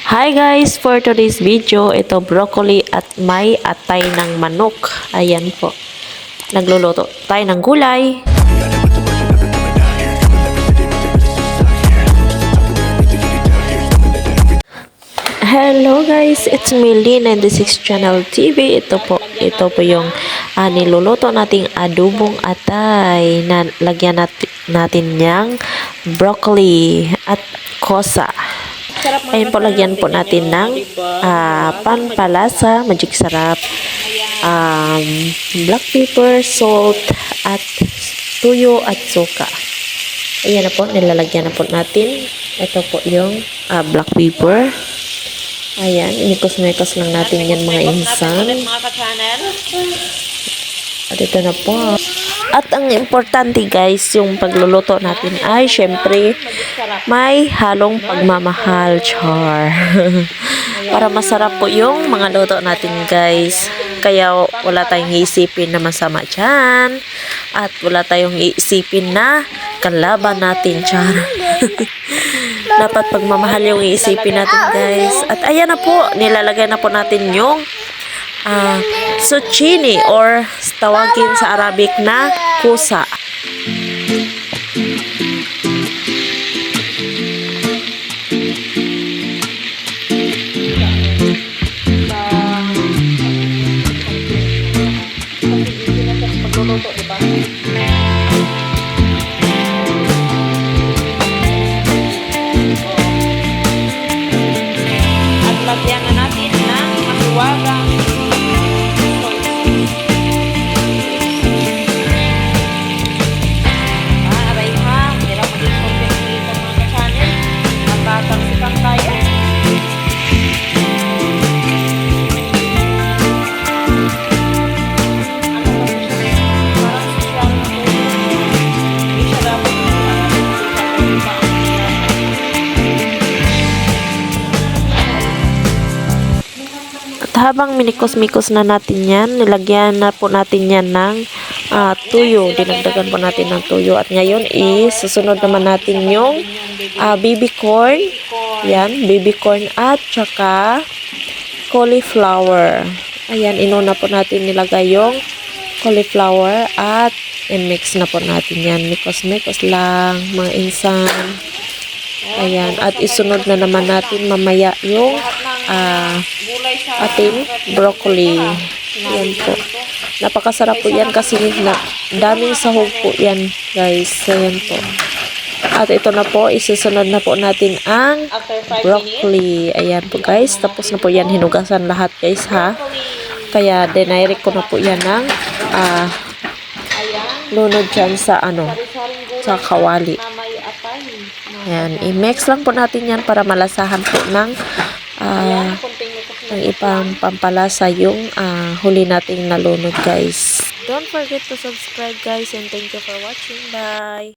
Hi guys, for today's video, ito broccoli at may atay ng manok. Ayan po. Nagluluto tayo ng gulay. Hello guys, it's me, Lynn96 Channel TV. Ito po yung niluluto nating adobong atay na lagyan natin niyang broccoli at kosa. Ayun po, lagyan po natin ng pampalasa, magic sarap, black pepper, salt, at tuyo at suka. Ayan na po, nilalagyan na po natin. Ito po yung black pepper. Ayan, inikos-mekos lang natin yan mga insan. At ito na po. At ang importante guys, yung pagluluto natin ay syempre may halong pagmamahal, char. Para masarap po yung mga luto natin guys. Kaya wala tayong iisipin na masama dyan. At wala tayong iisipin na kalaban natin, char. Dapat pagmamahal yung iisipin natin guys. At ayan na po, nilalagay na po natin yung zucchini or tawagin sa Arabic na kusa. At lagyan na natin ng mahiwagang habang minikos-mikos na natin yan, nilagyan na po natin yan ng tuyo. Dinagdagan po natin ng tuyo. At ngayon susunod naman natin yung baby corn. Yan, baby corn at saka cauliflower. Ayan, inuna po natin nilagay yung cauliflower at i-mix na po natin yan. Mikos-mikos lang, mga insan. Ayan, at isunod na naman natin mamaya yung ating broccoli. Yan po. Napakasarap po yan kasi daming sahog po yan guys. Ayan po. At ito na po, isusunod na po natin ang broccoli. Ayan po guys. Tapos na po yan, hinugasan lahat guys ha. Kaya dinirect ko na po yan ng lunod dyan sa sa kawali. Ayan, i-mix lang po natin yan para malasahan po ng ipang pampalasa yung huli nating nalunod guys. Don't forget to subscribe guys and thank you for watching. Bye!